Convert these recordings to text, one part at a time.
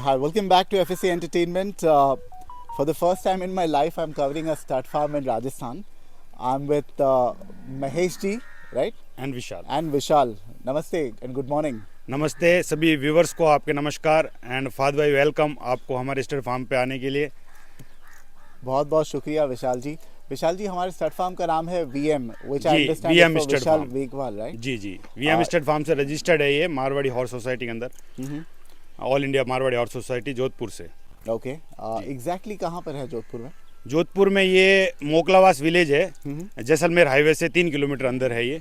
Hi, welcome back to FSC Entertainment. For the first time in my life, I'm covering a stud farm in Rajasthan. I'm with Mahesh ji, right? And Vishal. And Vishal. Namaste and good morning. नमस्ते सभी viewers को, आपके नमस्कार। And Fahd भाई welcome आपको हमारे stud farm पे आने के लिए। बहुत बहुत शुक्रिया विशाल जी। विशाल जी, हमारे स्टड फार्म का नाम है VM, which I जी, understand VM is for Stud Vishal Farm। Vegwal, right? जी जी, वीएम स्टड फार्म से रजिस्टर्ड है ये मारवाड़ी हॉर्स सोसाइटी के अंदर। All India Marwari horse society Jodhpur से। Okay. Exactly कहाँ पर है जोधपुर में? जोधपुर में ये मोकलावास विलेज है, जैसलमेर हाईवे से 3 किलोमीटर अंदर है ये।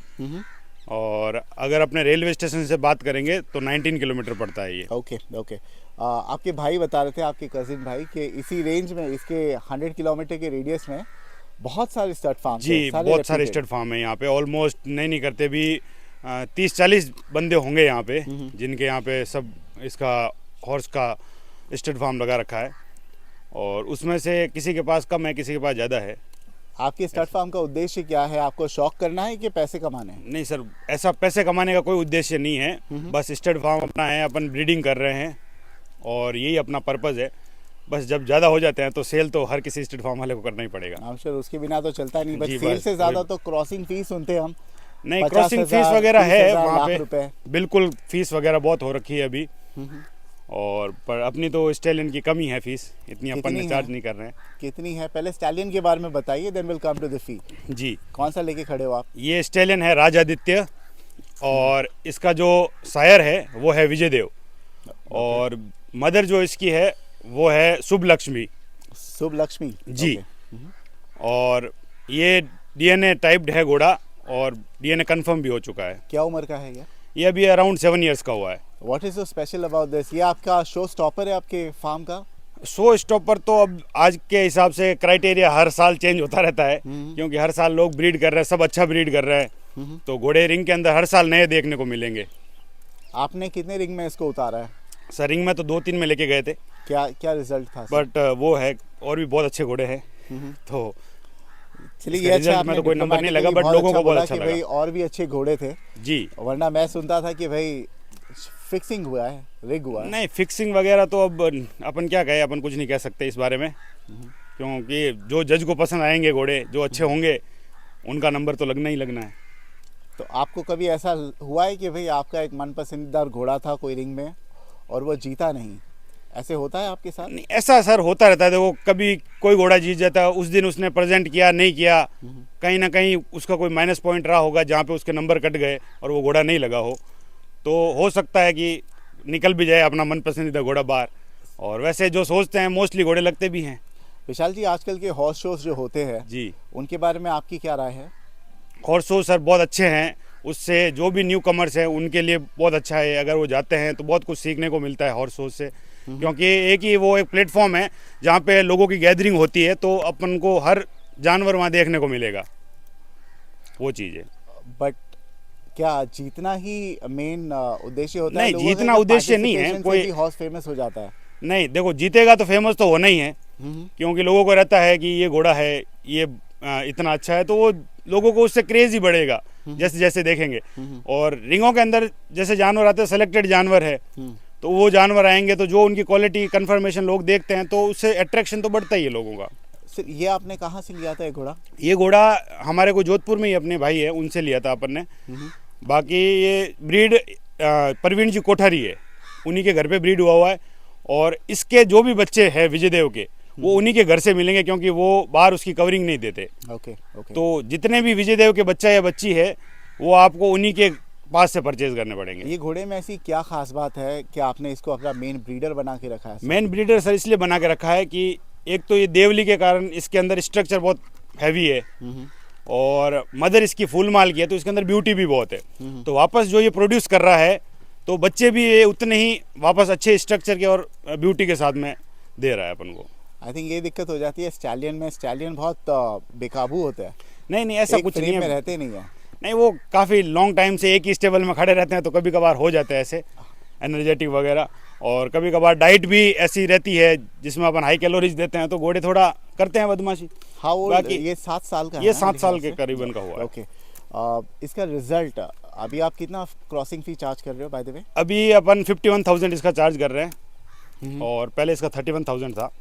और अगर अपने रेलवे स्टेशन से बात करेंगे तो 19 किलोमीटर पड़ता है ये। Okay okay. आपके भाई बता रहे थे, आपके कजिन भाई, कि इसी रेंज में, इसके 100 किलोमीटर के रेडियस में बहुत सारे स्टड फार्म जी, बहुत सारे स्टड फार्म है यहाँ पे। ऑलमोस्ट नहीं करते भी 30-40 बंदे होंगे यहाँ पे, जिनके यहाँ पे सब इसका हॉर्स का स्टड फार्म लगा रखा है। और उसमें से किसी के पास कम है, किसी के पास ज़्यादा है। आपके स्टड फार्म का उद्देश्य क्या है? आपको शौक करना है कि पैसे कमाने हैं? नहीं सर, ऐसा पैसे कमाने का कोई उद्देश्य नहीं है। बस स्टड फार्म अपना है, अपन ब्रीडिंग कर रहे हैं और यही अपना पर्पज़ है। बस जब ज़्यादा हो जाते हैं तो सेल तो हर किसी स्टड फार्म वाले को करना ही पड़ेगा। I'm sure उसके बिना तो चलता नहीं। बट जी, सेल बस से ज़्यादा तो क्रॉसिंग फीस सुनते हैं हम। नहीं, क्रॉसिंग फीस वगैरह है 50,000, वहाँ लाख पे। रुपए। बिल्कुल, फीस वगैरह बहुत हो रखी है अभी। और पर अपनी तो स्टैलियन की कमी है, फीस इतनी अपन कितनी ने है? चार्ज नहीं कर रहे हैं। कितनी है? पहले स्टैलियन के बारे में बताइए, then will come to the fee. जी, कौन सा लेके खड़े हो आप? ये स्टैलियन है राजादित्य, और इसका जो सायर है वो है विजय देव, और मदर जो इसकी है वो है शुभ लक्ष्मी शुभ लक्ष्मी जी। Okay. और ये डीएनए टाइप्ड है घोड़ा, और डीएनए कंफर्म भी हो चुका है। क्या उम्र का है ये अभी अराउंड 7 इयर्स का हुआ है। What is so special about this? ये आपका शो स्टॉपर है आपके फार्म का? शो स्टॉपर तो अब आज के हिसाब से क्राइटेरिया हर साल चेंज होता रहता है, क्योंकि हर साल लोग ब्रीड कर रहे हैं, सब अच्छा ब्रीड कर रहे हैं। तो घोड़े रिंग के अंदर हर साल नए देखने को मिलेंगे। आपने कितने रिंग में इसको उतारा है? सर, रिंग में तो 2-3 में लेके गए थे, क्या क्या रिजल्ट था? बट वो है, और भी बहुत अच्छे घोड़े हैं। तो चलिए, इसका ये अच्छा रिजल्ट में आपने तो कोई नंबर नहीं लगा, diplomatically बट लोगों को बहुत बोला अच्छा कि लगा। भाई और भी अच्छे घोड़े थे। जी, वरना मैं सुनता था कि भाई फिक्सिंग हुआ है, रिग हुआ है। नहीं फिक्सिंग वगैरह तो अब अपन क्या कहें, अपन कुछ नहीं कह सकते इस बारे में, क्योंकि जो जज को पसंद आएंगे घोड़े, जो अच्छे होंगे, उनका नंबर तो लगना ही लगना है। तो आपको कभी ऐसा हुआ है कि भाई आपका एक मन पसंदीदा घोड़ा था कोई रिंग में और वो जीता नहीं? ऐसे होता है आपके साथ? नहीं, ऐसा सर होता रहता है। देखो, कभी कोई घोड़ा जीत जाता है, उस दिन उसने प्रेजेंट किया नहीं किया, कहीं ना कहीं उसका कोई माइनस पॉइंट रहा होगा जहाँ पे उसके नंबर कट गए और वो घोड़ा नहीं लगा हो सकता है कि निकल भी जाए अपना मन पसंदीदा घोड़ा बाहर। और वैसे जो सोचते हैं मोस्टली घोड़े लगते भी हैं। विशाल जी, आजकल के हॉर्स शोज जो होते हैं जी, उनके बारे में आपकी क्या राय है? हॉर्स शो सर बहुत अच्छे हैं। उससे जो भी न्यू कमर्स हैं उनके लिए बहुत अच्छा है। अगर वो जाते हैं तो बहुत कुछ सीखने को मिलता है हॉर्स शो से, क्योंकि एक प्लेटफॉर्म है जहाँ पे लोगों की गैदरिंग होती है, तो अपन को हर जानवर वहाँ देखने को मिलेगा, वो चीज़ है। बट क्या जीतना ही मेन उद्देश्य होता है? नहीं, लोगों का जीतना कि उद्देश्य नहीं है। participation से कोई भी हॉर्स फेमस हो जाता है? नहीं, देखो, जीतेगा तो फेमस तो होना ही है, क्योंकि लोगों को रहता है कि ये घोड़ा है, ये इतना अच्छा है, तो वो लोगों को उससे क्रेज ही बढ़ेगा जैसे जैसे देखेंगे। और रिंगों के अंदर जैसे जानवर आते हैं, सेलेक्टेड जानवर है, तो वो जानवर आएंगे तो जो उनकी क्वालिटी कंफर्मेशन लोग देखते हैं, तो उससे अट्रैक्शन तो बढ़ता ही है लोगों का। सिर्फ ये आपने कहाँ से लिया था ये घोड़ा? ये घोड़ा हमारे को जोधपुर में ही अपने भाई है, उनसे लिया था अपन ने। बाकी ये ब्रीड परवीन जी कोठारी है, उन्हीं के घर पे ब्रीड हुआ है। और इसके जो भी बच्चे हैं विजय देव के, वो उन्हीं के घर से मिलेंगे, क्योंकि वो बाहर उसकी कवरिंग नहीं देते। Okay okay. तो जितने भी विजय देव के बच्चा या बच्ची है, वो आपको उन्हीं के पास से परचेज करने पड़ेंगे। ये घोड़े में ऐसी क्या खास बात है कि आपने इसको अपना मेन ब्रीडर बना के रखा है? मेन ब्रीडर सर इसलिए बना के रखा है कि एक तो ये देवली के कारण इसके अंदर स्ट्रक्चर बहुत हैवी है, और मदर इसकी फुल माल की है, तो इसके अंदर ब्यूटी भी बहुत है। तो वापस जो ये प्रोड्यूस कर रहा है, तो बच्चे भी ये उतने ही वापस अच्छे स्ट्रक्चर के और ब्यूटी के साथ में दे रहा है अपन को। आई थिंक ये दिक्कत हो जाती है स्टैलियन में। स्टैलियन बहुत बेकाबू होते हैं, नहीं, ऐसा कुछ नहीं में है। रहते नहीं है। नहीं, वो काफ़ी लॉन्ग टाइम से एक ही स्टेबल में खड़े रहते हैं, तो कभी कभार हो जाते हैं ऐसे एनर्जेटिक वगैरह। और कभी कभार डाइट भी ऐसी रहती है जिसमें अपन हाई कैलोरीज देते हैं, तो घोड़े थोड़ा करते हैं बदमाशी। How old? बाकी ये 7 साल का है ये ना 7 साल मेरे के ख्याल से? करीबन का हुआ है। ओके। इसका रिजल्ट अभी आप कितना क्रॉसिंग फी चार्ज कर रहे हो बाय द वे? अभी अपन 51,000 इसका चार्ज कर रहे हैं। और पहले इसका 31,000 था।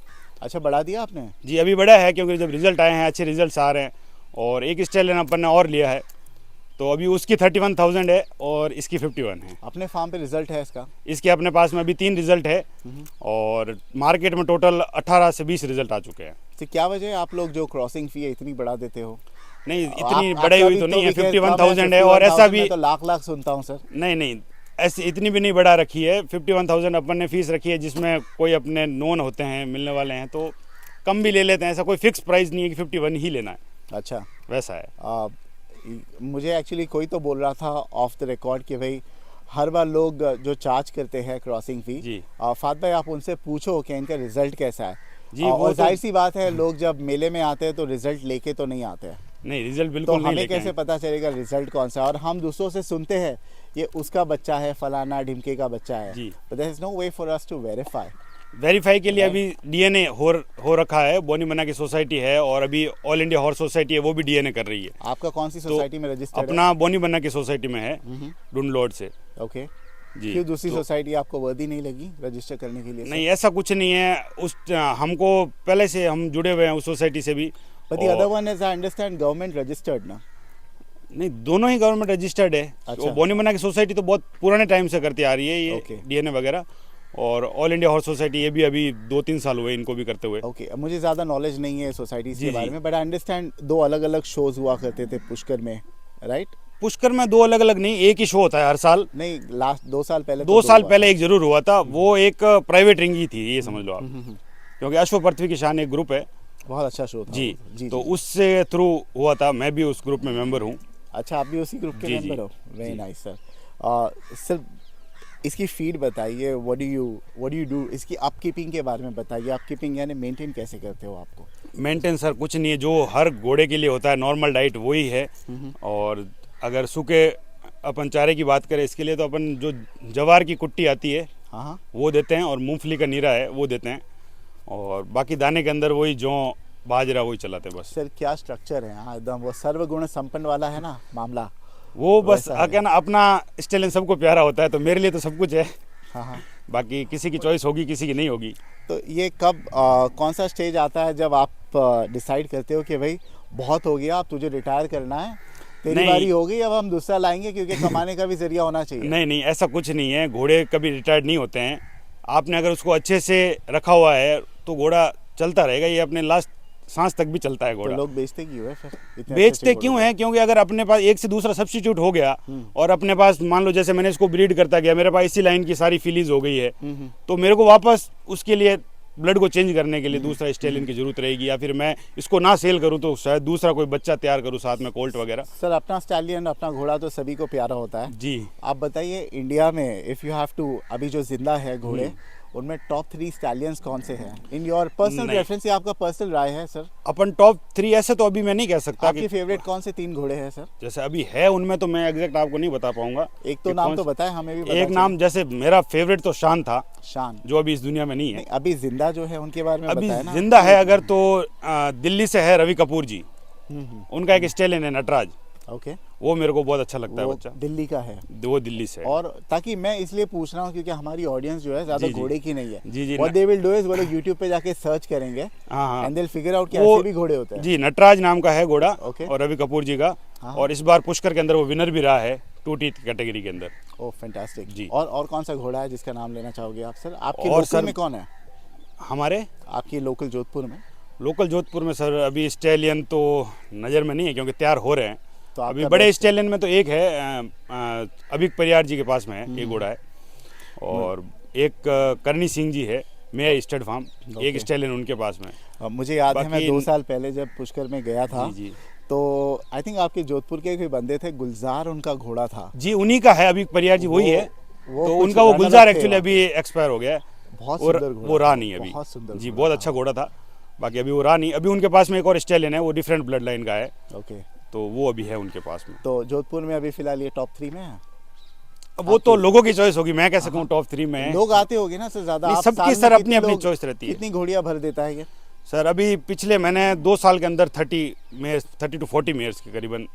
अच्छा, बढ़ा दिया आपने? जी अभी बड़ा है, क्योंकि जब रिजल्ट आए हैं, अच्छे रिजल्ट्स आ रहे हैं, और एक स्टैलियन अपन ने और लिया है, तो अभी उसकी 31,000 है और इसकी 51 है। अपने फार्म पे रिजल्ट है इसका? इसके अपने पास में अभी 3 रिजल्ट है, और मार्केट में टोटल 18 से 20 रिजल्ट आ चुके हैं। तो क्या वजह है आप लोग जो क्रॉसिंग फी है इतनी बढ़ा देते हो? नहीं, आप- इतनी आपका बढ़ाई हुई भी तो नहीं है, भी कम 51,000 है, और ऐसा 51,000 भी में तो लाख सुनता हूँ सर। नहीं, ऐसी इतनी भी नहीं बढ़ा रखी है। 51,000 अपन ने फीस रखी है, जिसमें कोई अपने नोन होते हैं, मिलने वाले हैं, तो कम भी ले लेते हैं। ऐसा कोई फिक्स प्राइस नहीं है कि 51 ही लेना है, अच्छा, वैसा है। मुझे एक्चुअली कोई तो बोल रहा था ऑफ द रिकॉर्ड कि भाई हर बार लोग जो चार्ज करते हैं क्रॉसिंग फी, जी। फात भाई आप उनसे पूछो कि इनका रिजल्ट कैसा है। जी, और वो तो जाहिर सी बात है, लोग जब मेले में आते हैं तो रिजल्ट लेके तो नहीं आते हैं, नहीं, रिजल्ट तो बिल्कुल नहीं हमें लेके कैसे आए। पता चलेगा रिजल्ट कौन सा है? और हम दूसरों से सुनते हैं ये उसका बच्चा है, फलाना ढिमके का बच्चा है, जी। But there is no way for us to verify. Verify के लिए अभी डीएनए हो रखा है, बोनी मना की सोसाइटी है, और अभी ऑल इंडिया हॉर्स सोसाइटी है, वो भी डीएनए कर रही है। आपका कौन सी सोसाइटी में रजिस्टर्ड है? अपना बोनी मना की सोसाइटी में है, डुंडलोड से। ओके, जी। क्यों दूसरी तो सोसाइटी आपको वर्दी नहीं लगी रजिस्टर करने के लिए? नहीं, ऐसा कुछ नहीं है। हमको पहले से हम जुड़े हुए हैं उस सोसाइटी से भी। But the other one is I understand government registered ना? नहीं, दोनों ही गवर्नमेंट रजिस्टर्ड है। अच्छा। तो बोनी मना की सोसाइटी तो बहुत पुराने टाइम से करती आ रही है ये Okay. डीएनए वगैरह, और ऑल इंडिया हॉर्स सोसाइटी ये भी अभी 2-3 साल हुए इनको भी करते हुए। ओके, मुझे ज़्यादा नॉलेज नहीं है सोसाइटीज जी, के बारे जी। में, बट आई अंडरस्टैंड 2 अलग अलग शोज हुआ करते थे पुष्कर में, राइट? पुष्कर में 2 अलग अलग नहीं, एक ही शो होता है हर साल। नहीं, लास्ट 2 साल पहले 2 तो साल हुआ पहले एक जरूर हुआ था, वो एक प्राइवेट रिंग ही थी, ये समझ लो आप। क्योंकि अश्व पृथ्वी की शान एक ग्रुप है। था। बहुत अच्छा शो था जी, वो। जी तो जी। उससे थ्रू हुआ था, मैं भी उस ग्रुप में मेंबर हूँ। अच्छा, आप भी उसी ग्रुप के जी, जी। मेंबर हो? वेरी जी। Nice sir. सर इसकी फीड बताइए, व्हाट डू यू डू? इसकी अपकीपिंग के बारे में बताइए। अपकीपिंग यानी मेंटेन कैसे करते हो आपको? मेंटेन सर कुछ नहीं है, जो हर घोड़े के लिए होता है नॉर्मल डाइट वही है। और अगर सूखे अपन चारे की बात करें इसके लिए, तो अपन जो जवार की कुट्टी आती है हाँ हाँ, वो देते हैं, और मूंगफली का नीरा है वो देते हैं, और बाकी दाने के अंदर वही जौ बाजरा वही चलाते हैं बस। सर क्या स्ट्रक्चर है? हाँ, एकदम वो सर्वगुण संपन्न वाला है ना मामला। वो बस वैसा है। क्या ना, अपना स्टाइल सबको प्यारा होता है, तो मेरे लिए तो सब कुछ है। हाँ हाँ। बाकी किसी की चॉइस होगी, किसी की नहीं होगी। तो ये कब कौन सा स्टेज आता है जब आप डिसाइड करते हो कि भाई बहुत हो गया, अब तुझे रिटायर करना है, तेरी नहीं। बारी हो गई, अब हम दूसरा लाएंगे, क्योंकि कमाने का भी जरिया होना चाहिए? नहीं, ऐसा कुछ नहीं है। घोड़े कभी रिटायर्ड नहीं होते हैं। आपने अगर उसको अच्छे से रखा हुआ है तो घोड़ा चलता रहेगा, ये अपने लास्ट सांस तक भी चलता है तो घोड़ा। लोग बेचते क्यों है फिर? इतने बेचते अच्छे क्यों घोड़े हैं? क्योंकि अगर अपने पास एक से दूसरा सब्स्टिट्यूट हो गया, और अपने पास मान लो जैसे मैंने इसको ब्रीड करता गया, मेरे पास इसी लाइन की सारी फिलीज हो गई है, तो मेरे को वापस उसके लिए ब्लड को चेंज करने के लिए दूसरा स्टेलियन की जरूरत रहेगी, या फिर मैं इसको ना सेल करूं तो शायद दूसरा कोई बच्चा तैयार करूं साथ में, कोल्ट वगैरह। सर अपना स्टैलियन, अपना घोड़ा तो सभी को प्यारा होता है। जी। आप बताइए इंडिया में इफ यू हैव टू, अभी जो जिंदा है घोड़े, उनमें टॉप 3 स्टैलियंस कौन से हैं इन योर पर्सनल नहीं। प्रेफरेंस? या आपका पर्सनल राय है सर? अपन टॉप 3 ऐसे तो अभी मैं नहीं कह सकता आपकी कि फेवरेट कौन से 3 घोड़े हैं सर? जैसे अभी है उनमें तो मैं एग्जैक्ट आपको नहीं बता पाऊंगा। एक तो कि नाम कौन तो सा- बताएं, हमें भी पता एक चले। नाम जैसे मेरा फेवरेट तो शान था, शान। जो अभी इस दुनिया में नहीं है। नहीं, अभी जिंदा जो है उनके बारे में अभी बताएं ना। जिंदा है अगर तो दिल्ली से है रवि कपूर जी, हम्म। उनका एक स्टेलियन है नटराज, ओके, वो मेरे को बहुत अच्छा लगता है वो बच्चा। दिल्ली का है। वो दिल्ली से है। और ताकि मैं इसलिए पूछ रहा हूँ क्योंकि हमारी ऑडियंस जो है ज्यादा जी, जी। घोड़े की नहीं है। जी, जी, what they will do is, वो लोग YouTube पे जाके सर्च करेंगे हाँ, हाँ। And they will figure out कि वो- ऐसे भी घोड़े होते हैं। जी, नटराज नाम का है घोड़ा, ओके। और रवि कपूर जी का। हाँ। और इस बार पुष्कर के अंदर वो विनर भी रहा है 2 टीथ कैटेगरी के अंदर। ओह फैंटास्टिक जी। और कौन सा घोड़ा है जिसका नाम लेना चाहोगे आप सर? आपके और लोकल सर- में कौन है? हमारे आपकी लोकल जोधपुर में? लोकल जोधपुर में सर अभी स्टेलियन तो नज़र में नहीं है, क्योंकि तैयार हो रहे हैं। तो आपका अभी बड़े बेस्ट है। स्टेलियन में तो एक है अभिक परियार जी के पास में है, एक घोड़ा है, और एक करनी सिंह जी है, मेरा स्टेट फार्म, एक ओके। स्टेलियन उनके पास में। मुझे याद है मैं बाकी- 2 साल पहले जब पुष्कर में गया था, जी, जी। तो आई थिंक आपके जोधपुर के कोई बंदे थे, गुलजार उनका घोड़ा था। जी, उन्हीं का है अभिक परियार जी, वही है। वो तो कुछ उनका वो runner गुलजार up थे एक्चुअली वहाँ अभी एक्सपायर हो गया है। बहुत और सुंदर घोड़ा वो रहा था, नहीं अभी। बहुत सुंदर जी, घोड़ा बहुत था। अच्छा घोड़ा था। बाकी अभी वो रहा नहीं। अभी उनके पास में एक और स्टेलियन है, वो डिफरेंट ब्लड लाइन का है, ओके, तो वो अभी है उनके पास में। तो जोधपुर में अभी फिलहाल ये टॉप 3 में है। अब वो तो लोगों की चॉइस होगी, मैं कैसे कहूँ टॉप 3 में है। लोग आते होंगे ना सर ज्यादा? नहीं, आप सबकी साल में सर अपनी कितने अपनी लोग- चॉइस रहती है। कितनी घोड़ियां भर देता है ये? सर अभी पिछले मैंने 2 साल के अंदर 30 to 40 मेयर्स के करीबन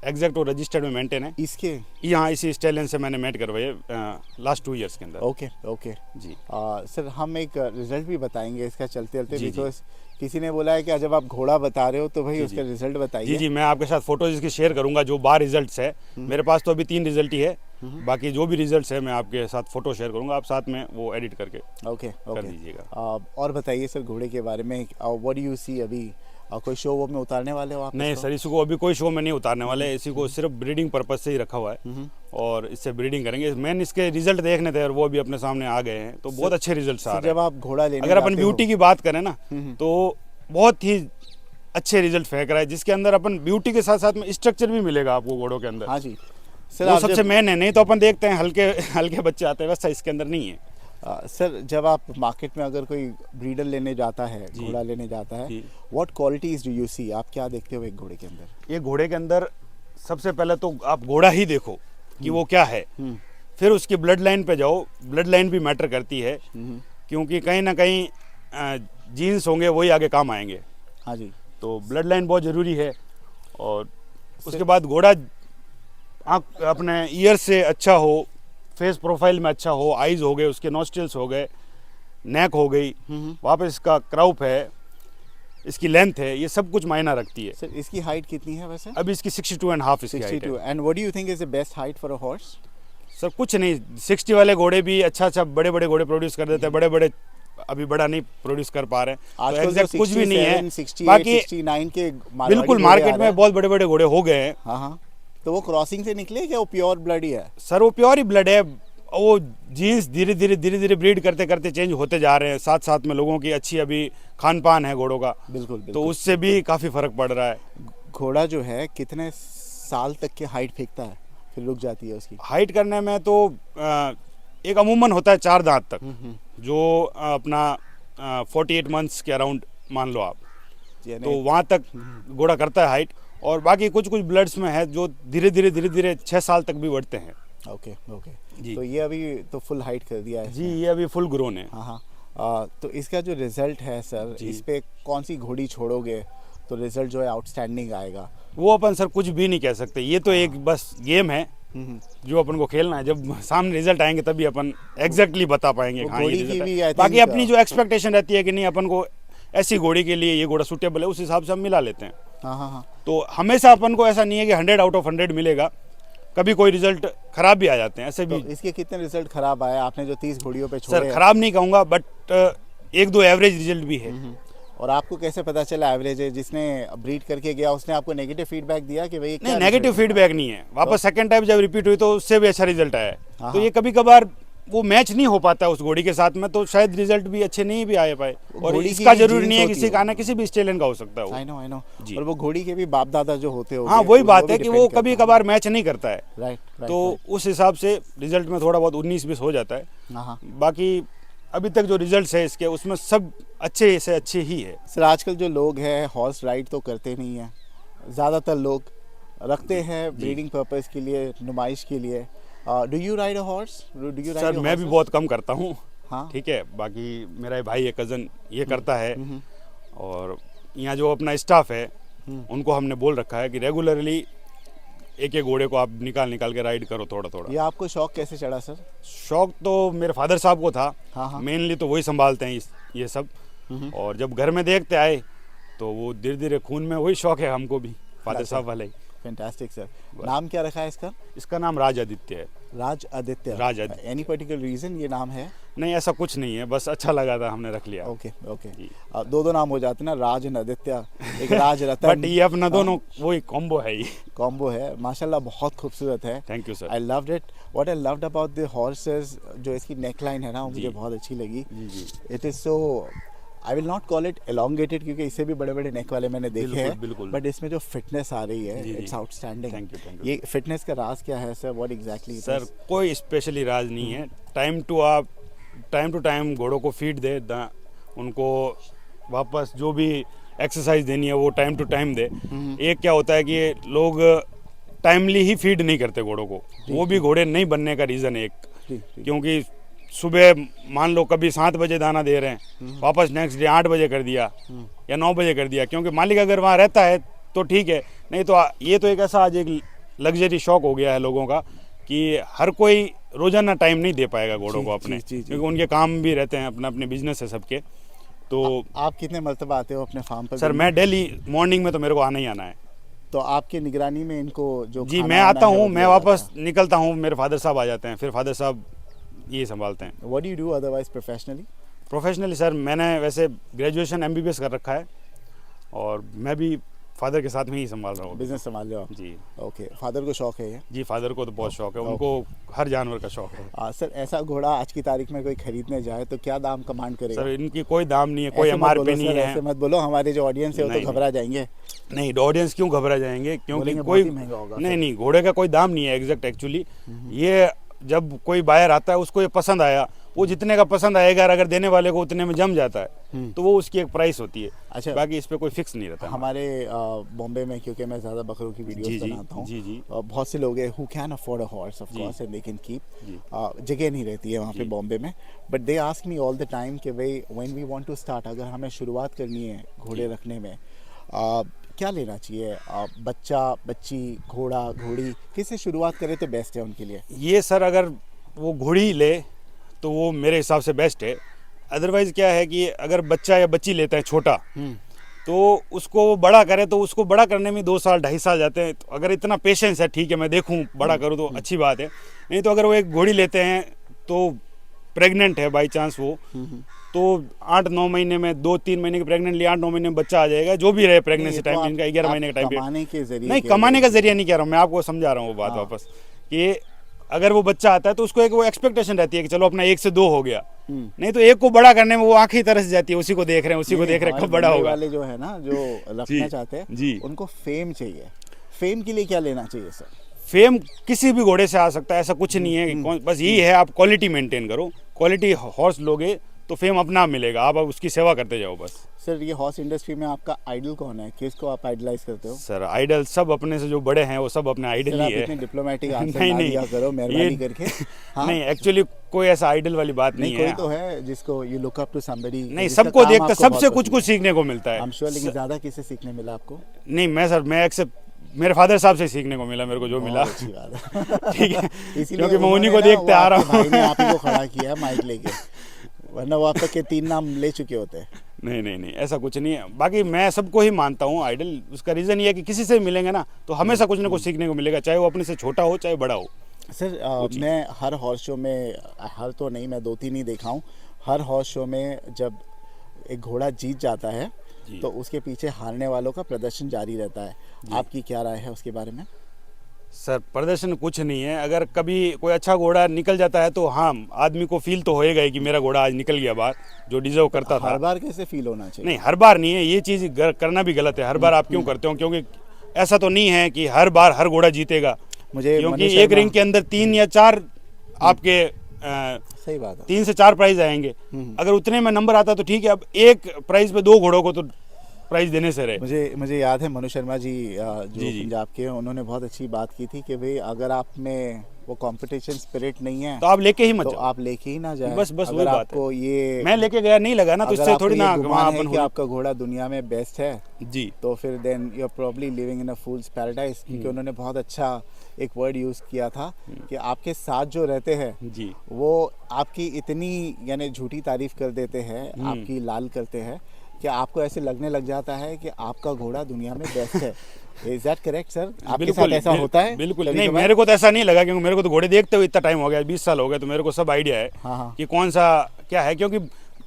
एग्जैक्ट और रजिस्टर्ड में मेंटेन है। इसके यहाँ इसी स्टैलियन से मैंने मेट करवाई है लास्ट 2 इयर्स के अंदर। ओके ओके जी सर, हम एक रिजल्ट भी बताएंगे इसका चलते चलते, जी, जी। बिकॉज किसी ने बोला है कि जब आप घोड़ा बता रहे हो तो भाई जी, उसका जी। रिजल्ट जी बताइए। जी, मैं आपके साथ फोटोज इसकी शेयर करूंगा जो बार रिजल्ट्स है। मेरे पास तो अभी 3 रिजल्ट ही है, बाकी जो भी रिजल्ट्स है मैं आपके साथ फोटो शेयर करूंगा, आप साथ में वो एडिट करके ओके कर ओके दीजिएगा। और बताइए सर घोड़े के बारे में, व्हाट डू यू सी अभी, कोई शो वो में उतारने वाले हो आप नहीं इसको? सर, इसी को अभी कोई शो में नहीं उतारने वाले, इसी को सिर्फ ब्रीडिंग पर्पज से ही रखा हुआ है और इससे ब्रीडिंग करेंगे। मैंने इसके रिजल्ट देखने थे और वो भी अपने सामने आ गए हैं, तो बहुत अच्छे रिजल्ट्स आ सर, रहे जब हैं। आप घोड़ा लेने अगर अपन जाते हो- ब्यूटी की बात करें ना तो बहुत ही अच्छे रिजल्ट फेंक रहा है, जिसके अंदर अपन ब्यूटी के साथ साथ में स्ट्रक्चर भी मिलेगा आपको घोड़ों के अंदर। हाँ जी सर, वो आप सबसे जब मेन है। नहीं तो अपन देखते हैं हल्के हल्के बच्चे आते हैं, वैसा इसके अंदर नहीं है। सर जब आप मार्केट में अगर कोई ब्रीडर लेने जाता है, जी। घोड़ा लेने जाता है, जी। What qualities do you see, आप क्या देखते हो एक घोड़े के अंदर? ये घोड़े के अंदर सबसे पहले तो आप घोड़ा ही देखो कि वो क्या है, फिर उसकी ब्लड लाइन पे जाओ। ब्लड लाइन भी मैटर करती है, क्योंकि कहीं ना कहीं जीन्स होंगे वही आगे काम आएंगे, हाँ जी तो ब्लड लाइन बहुत ज़रूरी है। और उसके बाद घोड़ा आँख अपने ईयर से अच्छा हो, फेस प्रोफाइल में अच्छा हो, आइज़ हो गए, उसके नॉस्ट्रिल्स हो गए, नेक हो गई, वापस इसका क्राउप है, इसकी लेंथ है, ये सब कुछ मायना रखती है। सर, इसकी हाइट कितनी है वैसे? अब इसकी 62.5 इसकी हाइट 62 है। And what do you think is the best height for a horse? Sir कुछ नहीं, 60 वाले घोड़े भी अच्छा बड़े बड़े घोड़े प्रोड्यूस कर देते हैं, बड़े बड़े अभी बड़ा नहीं प्रोड्यूस कर पा रहे हैं, तो आजकल एग्जैक्ट कुछ भी नहीं है। 68, बाकी 69 के मारवाड़ी बिल्कुल घोड़े आ मार्केट रहे में हैं। बहुत बड़े बड़े घोड़े हो गए हैं। हाँ हाँ, तो वो क्रॉसिंग से निकले क्या वो प्योर ब्लड ही है? सर वो प्योर ही ब्लड है, वो जीन्स धीरे धीरे ब्रीड करते करते चेंज होते जा रहे हैं, साथ साथ में लोगों की अच्छी अभी खान पान है घोड़ों का, बिल्कुल तो बिल्कुल। उससे भी काफ़ी फर्क पड़ रहा है। घोड़ा जो है कितने साल तक की हाइट फेंकता है फिर रुक जाती है उसकी? हाइट करने में तो एक अमूमन होता है 4 दांत तक, जो अपना 48 मंथ्स के अराउंड मान लो आप, यानी तो वहाँ तक घोड़ा करता है हाइट। और बाकी कुछ कुछ ब्लड्स में है जो धीरे धीरे 6 साल तक भी बढ़ते हैं। ओके ओके जी। तो ये अभी तो फुल हाइट कर दिया है जी, इसने। ये अभी फुल ग्रोन है। हाँ हाँ, तो इसका जो रिजल्ट है सर, जी। इस पे कौन सी घोड़ी छोड़ोगे तो रिजल्ट जो है आउटस्टैंडिंग आएगा? वो अपन सर कुछ भी नहीं कह सकते, ये तो एक बस गेम है जो अपन को खेलना है। जब सामने रिजल्ट आएंगे तभी अपन एग्जैक्टली बता पाएंगे वो हाँ ये घोड़ी की रिजल्ट भी है। I बाकी think, अपनी जो एक्सपेक्टेशन रहती है कि नहीं अपन को ऐसी घोड़ी के लिए ये घोड़ा सूटेबल है, उस हिसाब से हम मिला लेते हैं। हाँ हाँ हाँ, तो हमेशा अपन को ऐसा नहीं है कि 100 आउट ऑफ 100 मिलेगा, कभी कोई रिजल्ट खराब भी आ जाते हैं ऐसे तो भी। इसके कितने रिजल्ट खराब आए आपने जो 30 घोड़ियों पे छोड़े सर हैं? खराब नहीं कहूँगा, बट 1-2 एवरेज रिजल्ट भी है। और आपको कैसे पता चला एवरेज है? जिसने ब्रीड करके गया उसने आपको नेगेटिव फीडबैक दिया कि भाई नहीं, क्या नेगेटिव result फीडबैक नहीं है। वापस सेकंड टाइम जब रिपीट हुई तो उससे भी अच्छा रिजल्ट आया है। हाँ, तो हाँ। ये कभी कभार वो मैच नहीं हो पाता उस घोड़ी के साथ में, तो शायद रिजल्ट भी अच्छे नहीं भी आए पाए। और घोड़ी की इसका भी जरूरी genes नहीं है होती किसी है। का आना, किसी भी स्टेलियन का हो सकता है वो। आई नो जी। और वो घोड़ी के भी बाप दादा जो होते हो हाँ वही बात है कि वो कभी कभार मैच नहीं करता है, राइट तो उस हिसाब से रिजल्ट में थोड़ा बहुत 19-20 हो जाता है। हाँ। बाकी अभी तक जो रिजल्ट्स है इसके, उसमें सब अच्छे से अच्छे ही है। सर आजकल जो लोग हैं हॉर्स राइड तो करते नहीं हैं, ज़्यादातर लोग रखते हैं ब्रीडिंग पर्पस के लिए, नुमाइश के लिए। Do you ride a horse? Do you sir मैं भी बहुत कम करता हूँ, हाँ ठीक है। बाकी मेरा भाई है, कज़न, ये करता है। और यहाँ जो अपना स्टाफ है उनको हमने बोल रखा है कि रेगुलरली एक एक घोड़े को आप निकाल के राइड करो थोड़ा थोड़ा। ये आपको शौक कैसे चढ़ा सर? शौक तो मेरे फादर साहब को था, हाँ। मेनली तो वही संभालते हैं ये सब। और जब घर में देखते आए तो वो धीरे धीरे खून में वही शौक है हमको भी, फादर साहब वाले ही। Fantastic sir. नाम क्या रखा है इसका? इसका नाम राज आदित्य है। राज आदित्य। राज आदित्य। एनी पर्टिकुलर रीजन ये नाम है? नहीं ऐसा कुछ नहीं है, बस अच्छा लगा था हमने रख लिया। ओके ओके, जी। दो नाम हो जाते हैं ना, राज एंड आदित्य, एक राज रतन। बट ये अपना दोनों वही कॉम्बो है ये। कॉम्बो है, माशाल्लाह बहुत खूबसूरत है। Thank you sir. I loved it. What I loved about the horses, जो इसकी नेक लाइन है ना, वो मुझे बहुत अच्छी लगी। जी जी, it is so, I will not call it elongated, क्योंकि इससे भी बड़े बड़े नेक वाले मैंने देखे बिल्कुल, हैं, बिल्कुल। बट इसमें जो फिटनेस आ रही है, जी, जी। It's outstanding. Thank you. ये फिटनेस का राज क्या है सर? What exactly? सर कोई स्पेशली राज नहीं है। टाइम टू टाइम घोड़ों को फीड दे, उनको वापस जो भी एक्सरसाइज देनी है वो टाइम टू टाइम दे। एक क्या होता है कि लोग टाइमली ही फीड नहीं करते घोड़ों को, वो भी घोड़े नहीं बनने का रीज़न है एक। क्योंकि सुबह मान लो कभी 7 बजे दाना दे रहे हैं, वापस नेक्स्ट डे 8 बजे कर दिया या 9 बजे कर दिया, क्योंकि मालिक अगर वहाँ रहता है तो ठीक है, नहीं तो ये तो एक ऐसा आज एक लग्जरी शौक हो गया है लोगों का कि हर कोई रोजाना टाइम नहीं दे पाएगा घोड़ों जी, को अपने, जी, जी, जी। क्योंकि उनके काम भी रहते हैं, अपना अपने बिजनेस है सबके। तो आप कितने मरतबा आते हो अपने फार्म पर? सर मैं डेली मॉर्निंग में तो मेरे को आना ही आना है। तो आपकी निगरानी में इनको जो जी खाना मैं वाना आता है हूँ, वो मैं दिया जाता वापस निकलता हूँ, मेरे फादर साहब आ जाते हैं, फिर फादर साहब ये संभालते हैं। है? What do you do otherwise professionally? Professionally sir मैंने वैसे ग्रेजुएशन एमबीबीएस कर रखा है और मैं भी फादर के साथ में ही संभाल रहा हूँ। बिजनेस संभाल रहे हो आप? जी ओके, फादर को शौक है ये? जी, फादर को तो बहुत शौक है, उनको हर जानवर का शौक है। सर ऐसा घोड़ा आज की तारीख में कोई खरीदने जाए तो क्या दाम कमांड करेगा? सर इनकी कोई दाम नहीं है, कोई ऐसे मत बोलो एमआरपी नहीं सर, है। ऐसे मत बोलो, हमारे जो ऑडियंस है वो तो नहीं, घबरा जाएंगे। नहीं ऑडियंस क्यों घबरा जाएंगे, क्योंकि बोलेंगे कोई बहुत ही महंगा होगा। नहीं नहीं घोड़े का कोई दाम नहीं है एग्जैक्ट एक्चुअली। ये जब कोई बायर आता है उसको ये पसंद आया, वो जितने का पसंद आएगा अगर देने वाले को उतने में जम जाता है तो वो उसकी एक प्राइस होती है। अच्छा, बाकी इस पे कोई फिक्स नहीं रहता। हमारे बॉम्बे में, क्योंकि मैं ज़्यादा बकरों की वीडियोस जी, जी, बनाता हूँ, जी, जी। बहुत से लोग हैं who can afford a horse of course and they can keep, जगह नहीं रहती है वहाँ पे बॉम्बे में, but they ask me all the time कि भाई when we want to start, अगर हमें शुरुआत करनी है घोड़े रखने में, क्या लेना चाहिए? बच्चा, बच्ची, घोड़ा, घोड़ी, किससे शुरुआत करें तो बेस्ट है उनके लिए? ये सर अगर वो घोड़ी ले तो वो मेरे हिसाब से बेस्ट है। अदरवाइज क्या है कि अगर बच्चा या बच्ची लेता है छोटा तो उसको बड़ा करे तो उसको बड़ा करने में 2 साल 2.5 साल जाते हैं। तो अगर इतना पेशेंस है, ठीक है मैं देखूं बड़ा करूं तो अच्छी बात है। नहीं तो अगर वो एक घोड़ी लेते हैं तो प्रेग्नेंट है बाई चांस वो, तो 8-9 महीने में, 2-3 महीने की प्रेग्नेंट लिया, 8-9 महीने में बच्चा आ जाएगा, जो भी रहे प्रेगनेंसी टाइम तो इनका 11 महीने का टाइम कमाने के जरिए नहीं, कमाने का जरिया नहीं कह रहा हूँ मैं, आपको समझा रहा हूँ वो बात वापस कि अगर वो बच्चा आता है तो उसको एक वो एक्सपेक्टेशन रहती है कि चलो अपना 1 से 2 हो गया। नहीं तो एक को बड़ा करने में वो आंखें तरस जाती है, उसी को देख रहे हैं, उसी को देख रहे हैं कब बड़ा होगा। वाले जो है ना, जो रखना चाहते हैं जी, उनको फेम चाहिए। फेम के लिए क्या लेना चाहिए सर? फेम किसी भी घोड़े से आ सकता है, ऐसा कुछ नहीं है कि बस यही है आप क्वालिटी मेंटेन करो, क्वालिटी हॉर्स लोगे तो फेम अपना मिलेगा, आप उसकी सेवा करते जाओ बस। सर ये हॉर्स इंडस्ट्री में आपका आइडल कौन है? किसको आप आइडलाइज करते हो? सर आइडल सब अपने से जो बड़े हैं वो सब अपने आइडल ही है। इतने डिप्लोमेटिक आंसर नहीं ना नहीं दिया करो मेहरबानी करके। हाँ? नहीं एक्चुअली कोई ऐसा आइडल वाली बात नहीं कोई है। तो है जिसको you look up to somebody. नहीं सबको देखकर सबसे कुछ कुछ सीखने को मिलता है। आई एम श्योर, लेकिन ज्यादा किससे सीखने मिला आपको? नहीं मैं सर मैं एक्सेप्ट मेरे फादर साहब से सीखने को मिला, मेरे को जो मिला। अच्छी बात है। ठीक है, इसीलिए क्योंकि मैं उन्हीं को उन्होंने ना, देखते आ रहा वो आपके भाई ने हूँ। आप ही को खड़ा किया है माइक लेके, वरना वो आप तक के 3 नाम ले चुके होते हैं। नहीं नहीं नहीं ऐसा कुछ नहीं है। बाकी मैं सबको ही मानता हूँ आइडल। उसका रीज़न ये है कि किसी से मिलेंगे ना तो हमेशा कुछ ना कुछ सीखने को मिलेगा, चाहे वो अपने से छोटा हो चाहे बड़ा हो। सर मैं हर हॉर्स शो में, हर तो नहीं, मैं 2-3 ही देखा हूँ, हर हॉर्स शो में जब एक घोड़ा जीत जाता है तो उसके पीछे हारने वालों का प्रदर्शन जारी रहता है। आपकी क्या राय है उसके बारे में? सर प्रदर्शन कुछ नहीं है, अगर कभी कोई अच्छा घोड़ा निकल जाता है तो हाँ आदमी को फील तो होएगा ही कि मेरा घोड़ा आज निकल गया बाहर, जो डिजर्व करता था। हर बार कैसे फील होना चाहिए? नहीं हर बार नहीं है, ये चीज़ करना भी गलत है। हर बार आप क्यों करते हो? क्योंकि ऐसा तो नहीं है कि हर बार हर घोड़ा जीतेगा, मुझे क्योंकि एक रिंग के अंदर 3 या 4 आपके सही बात है, 3 से 4 प्राइज आएंगे। अगर उतने में नंबर आता तो ठीक है, अब एक प्राइज पे 2 घोड़ों को तो प्राइज देने से रहे। मुझे याद है मनु शर्मा जी जो जी। पंजाब के हैं, उन्होंने बहुत अच्छी बात की थी कि भाई अगर आप में वो कंपटीशन स्पिरिट नहीं है तो आप लेके ही मत तो जाओ। आप लेके ही ना जाए। बस वही अगर बात आपको ये मैं लेके गया नहीं लगा ना तो इससे थोड़ी ना गुमान है कि आपका घोड़ा दुनिया में बेस्ट है जी, तो फिर then you are probably living in a fool's paradise. क्योंकि उन्होंने बहुत अच्छा एक वर्ड यूज़ किया था कि आपके साथ जो रहते हैं जी वो आपकी इतनी यानी झूठी तारीफ कर देते हैं, आपकी लाल करते हैं कि आपको ऐसे लगने लग जाता है कि आपका घोड़ा दुनिया में बेस्ट है। Is that correct sir? आपके साथ ऐसा होता है? बिल्कुल नहीं, मेरे को तो ऐसा नहीं लगा, क्योंकि मेरे को तो घोड़े देखते हुए इतना टाइम हो गया, 20 साल हो गए, तो मेरे को सब आइडिया है कि कौन सा क्या है। क्योंकि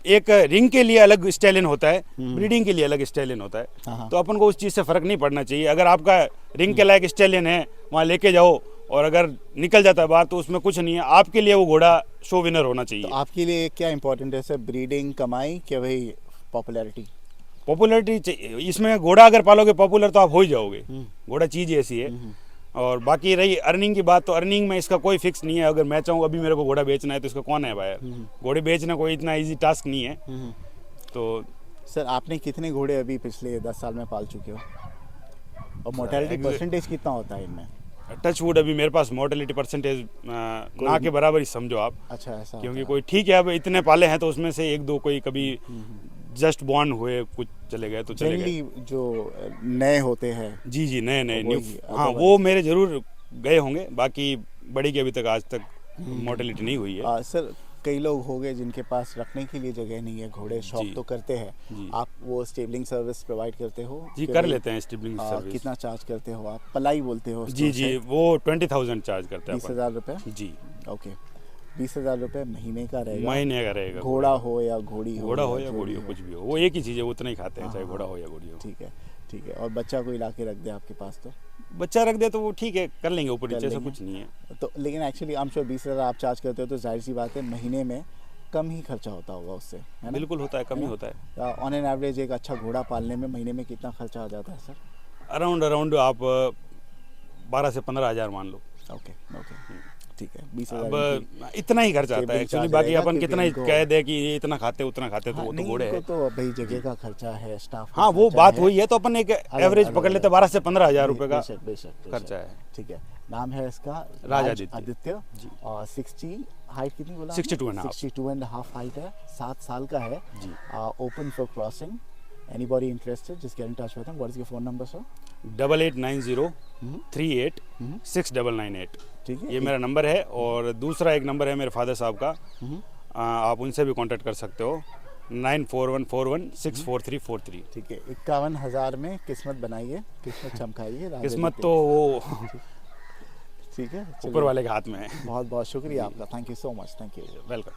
एक रिंग के लिए अलग स्टैलियन होता है, ब्रीडिंग के लिए अलग स्टैलियन होता है, तो अपन को उस चीज़ से फ़र्क नहीं पड़ना चाहिए। अगर आपका रिंग के लायक स्टैलियन है वहाँ लेके जाओ, और अगर निकल जाता है बाहर तो उसमें कुछ नहीं है, आपके लिए वो घोड़ा शो विनर होना चाहिए। तो आपके लिए क्या इंपॉर्टेंट है सर, ब्रीडिंग, कमाई, क्या भाई पॉपुलैरिटी? पॉपुलैरिटी इसमें घोड़ा अगर पालोगे पॉपुलर तो आप हो ही जाओगे, घोड़ा चीज़ ऐसी है। और बाकी रही अर्निंग की बात, तो अर्निंग में इसका कोई फिक्स नहीं है। अगर मैं चाहूँ अभी मेरे को घोड़ा बेचना है तो इसका कौन है बायर? घोड़े बेचना कोई इतना इजी टास्क नहीं है। तो सर आपने कितने घोड़े अभी पिछले 10 साल में पाल चुके हो, और मोर्टेलिटी परसेंटेज कितना होता है इनमें? टच वुड अभी मेरे पास मोर्टेलिटी परसेंटेज ना के बराबर ही समझो आप। अच्छा, ऐसा क्योंकि कोई ठीक है, अब इतने पाले हैं तो उसमें से 1-2 कोई कभी जस्ट बॉर्न हुए, कुछ चले गए तो चले गए। जो नए होते हैं जी नए न्यू, वही, हाँ वो मेरे जरूर गए होंगे, बाकी बड़ी की अभी तक आज तक मोर्टेलिटी नहीं हुई है। सर कई लोग हो गए जिनके पास रखने के लिए जगह नहीं है घोड़े, शौक जी। तो करते हैं, जी। आप वो स्टेबलिंग सर्विस प्रोवाइड करते हो? जी कि कर भाई, लेते हैं स्टेबलिंग सर्विस। कितना चार्ज करते हो आप? पलाई बोलते हो जी उसको जी, शायद? वो 20,000 चार्ज करते हैं 20,000 रुपये? अपन। जी, ओके, 20,000 रुपये महीने का रहेगा। महीने का रहेगा। घोड़ा हो या घोड़ी हो, घोड़ा हो या जो घोड़ी भी हो, कुछ भी हो, वो एक ही चीज़ है, वो उतना ही खाते हैं, चाहे हाँ, घोड़ा हो या घोड़ी हो। ठीक है, ठीक है। और बच्चा कोई ला के रख दे आपके पास तो बच्चा रख दे तो वो ठीक है, कर लेंगे, ऊपर कर नीचे से लेंगे। कुछ नहीं है। तो लेकिन एक्चुअली आई एम श्योर 20,000 आप चार्ज करते हो तो जाहिर सी बात है महीने में कम ही खर्चा होता होगा उससे, है ना? बिल्कुल होता है, कम ही होता है। ऑन एन एवरेज एक अच्छा घोड़ा पालने में महीने में कितना खर्चा आ जाता है सर? अराउंड आप 12 से 15,000 मान लो। ओके ओके, ठीक है। 20,000 अब इतना ही खर्चा आता है केबल एक्चुअली, चार्ज बाकी रहेगा अपन कि कितना ही इनको- कह दे कि ये इतना खाते उतना खाते, तो हाँ, वो तो नहीं, घोड़े इनको है। तो भाई जगह का खर्चा है, स्टाफ का हाँ, वो खर्चा बात है। हुई है, तो अपन एक एवरेज पकड़ लेते हैं, 12 से 15,000 रुपए का बेशक बेशक खर्चा है। ठीक है। नाम है इसका राज आदित्य और 60 हाइट कितनी बोला? 62.5 62.5 हाइट है, 7 साल का है। जी। Open for crossing, anybody interested just get in touch with him. What is your phone number sir? 8890386998। ठीक है, ये मेरा नंबर है, और दूसरा एक नंबर है मेरे फादर साहब का, आप उनसे भी कांटेक्ट कर सकते हो, 9414164343। ठीक है। 51,000 में किस्मत बनाइए, किस्मत चमकाइए। राज किस्मत आदित्य। तो वो ठीक है, ऊपर चलिए। वाले के हाथ में है। बहुत बहुत शुक्रिया आपका, thank you so much, thank you. Welcome.